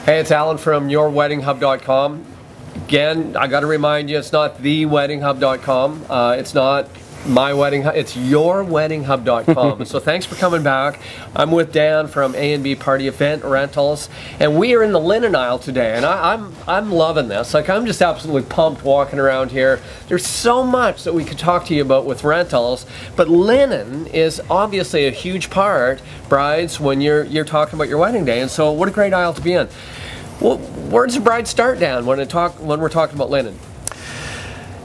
Hey, it's Allan from yourweddinghub.com. Again, I got to remind you, it's not theweddinghub.com. It's not my wedding hub, it's yourweddinghub.com. So thanks for coming back. I'm with Dan from A&B Party Event Rentals, and we are in the linen aisle today, and I'm loving this. Like, I'm just absolutely pumped walking around here. There's so much that we could talk to you about with rentals, but linen is obviously a huge part, brides, when you're talking about your wedding day. And so what a great aisle to be in. Well, where does the bride start, Dan, when we're talking about linen?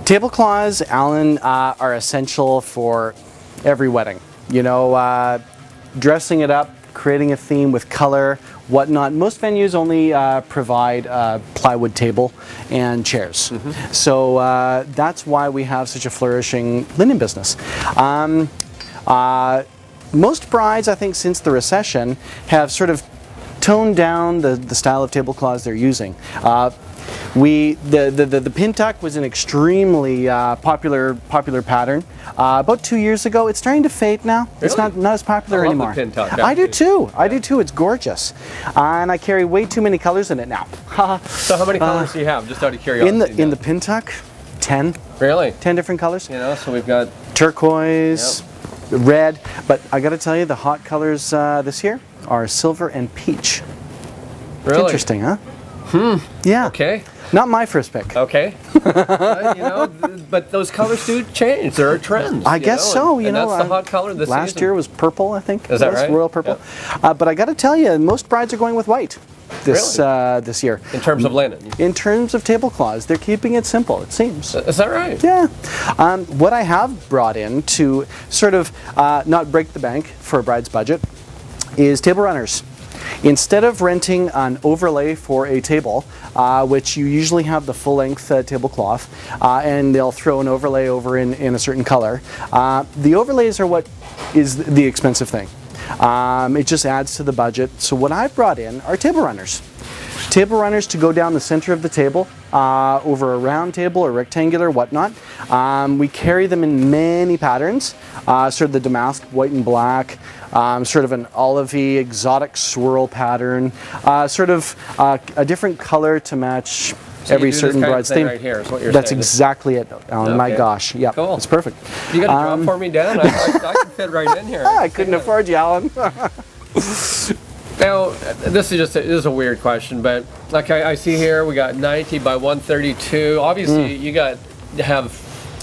Tablecloths, Allan, are essential for every wedding. You know, dressing it up, creating a theme with color, whatnot. Most venues only provide a plywood table and chairs. So that's why we have such a flourishing linen business. Most brides, I think, since the recession, have sort of toned down the style of tablecloths they're using. The pin tuck was an extremely popular pattern. About 2 years ago, it's starting to fade now. Really? It's not as popular anymore. The pin tuck, I do too. I do too. It's gorgeous, and I carry way too many colors in it now. So how many colors do you have, just out of curiosity? In the pin tuck, 10. Really? 10 different colors. You know, so we've got turquoise, red, but I got to tell you, the hot colors this year are silver and peach. Really? Interesting, huh? Yeah. Okay. Not my first pick. Okay. You know, but those colors do change. There are trends. I guess so. You know, that's the hot color this last season. year was purple, I think. Is that right? Royal purple. Yeah. But I got to tell you, most brides are going with white this this year. In terms of linen. In terms of tablecloths, they're keeping it simple, it seems. Is that right? Yeah. What I have brought in to sort of not break the bank for a bride's budget is table runners. Instead of renting an overlay for a table, which you usually have the full-length tablecloth, and they'll throw an overlay over in a certain color, the overlays are what is the expensive thing. It just adds to the budget. So what I've brought in are table runners. Table runners to go down the center of the table, over a round table or rectangular, whatnot. We carry them in many patterns, sort of the damask white and black, sort of an olivey exotic swirl pattern, sort of a different color to match every certain bride's theme. Right here is what you're That's saying. Exactly it. Okay. My gosh, yeah, cool. It's perfect. You got a job for me, Dan? I can fit right in here. I couldn't afford you, Allan. Now, this is a weird question, but like I see here, we got 90 by 132. Obviously, you got to have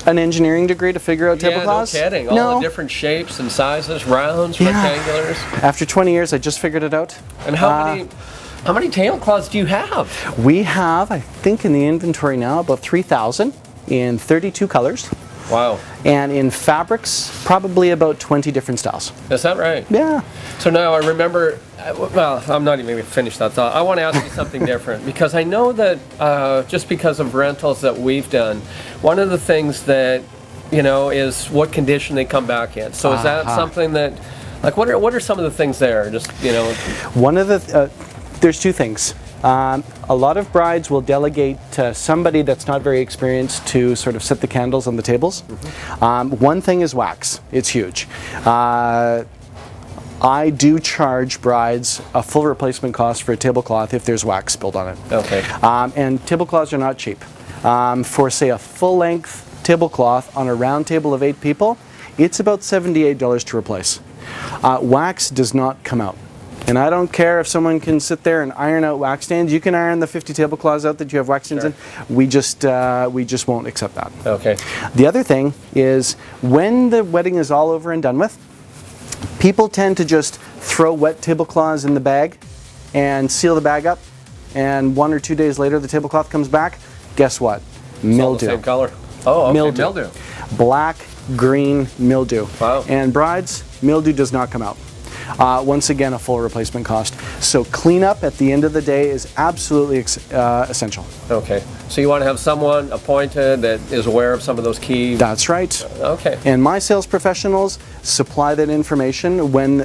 an engineering degree to figure out tablecloths? Yeah, no kidding. All the different shapes and sizes, rounds, rectangulars. After 20 years, I just figured it out. And how many tablecloths do you have? We have, I think, in the inventory now, about 3,000 in 32 colors. Wow. And in fabrics, probably about 20 different styles. Is that right? Yeah. So now I remember, well, I'm not even going to finish that thought. I want to ask you something different, because I know that just because of rentals that we've done, one of the things that, you know, is what condition they come back in. So is that something that, like, what are some of the things there? Just, you know. One of the, there's two things. A lot of brides will delegate to somebody that's not very experienced to sort of set the candles on the tables. One thing is wax. It's huge. I do charge brides a full replacement cost for a tablecloth if there's wax spilled on it. Okay. And tablecloths are not cheap. For, say, a full-length tablecloth on a round table of 8 people, it's about $78 to replace. Wax does not come out. And I don't care if someone can sit there and iron out wax stains. You can iron the 50 tablecloths out that you have wax stains in. We just won't accept that. Okay. The other thing is, when the wedding is all over and done with, people tend to just throw wet tablecloths in the bag and seal the bag up. And 1 or 2 days later, the tablecloth comes back. Guess what? Mildew. All the same color. Oh, okay. Mildew. Black, green, mildew. Wow. And brides, mildew does not come out. Once again, a full replacement cost. So cleanup at the end of the day is absolutely essential. Okay. So you want to have someone appointed that is aware of some of those key... That's right. Okay. And my sales professionals supply that information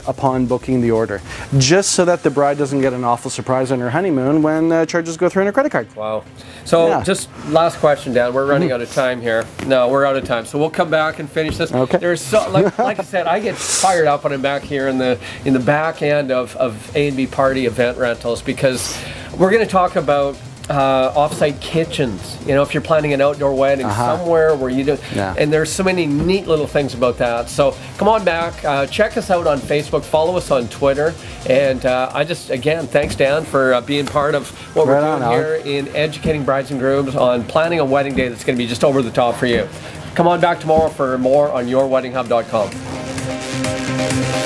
upon booking the order, just so that the bride doesn't get an awful surprise on her honeymoon when charges go through on her credit card. Wow. So just last question, Dan. We're running out of time here. No, we're out of time. So we'll come back and finish this. Okay. There's so, like I said, I get fired up when I'm back here in the back end of A&B Party Event Rentals, because We're going to talk about off-site kitchens. You know, if you're planning an outdoor wedding somewhere where you do, and there's so many neat little things about that. So come on back, check us out on Facebook, follow us on Twitter, and again, thanks Dan for being part of what we're doing here in educating brides and grooms on planning a wedding day that's going to be just over the top for you. Come on back tomorrow for more on yourweddinghub.com.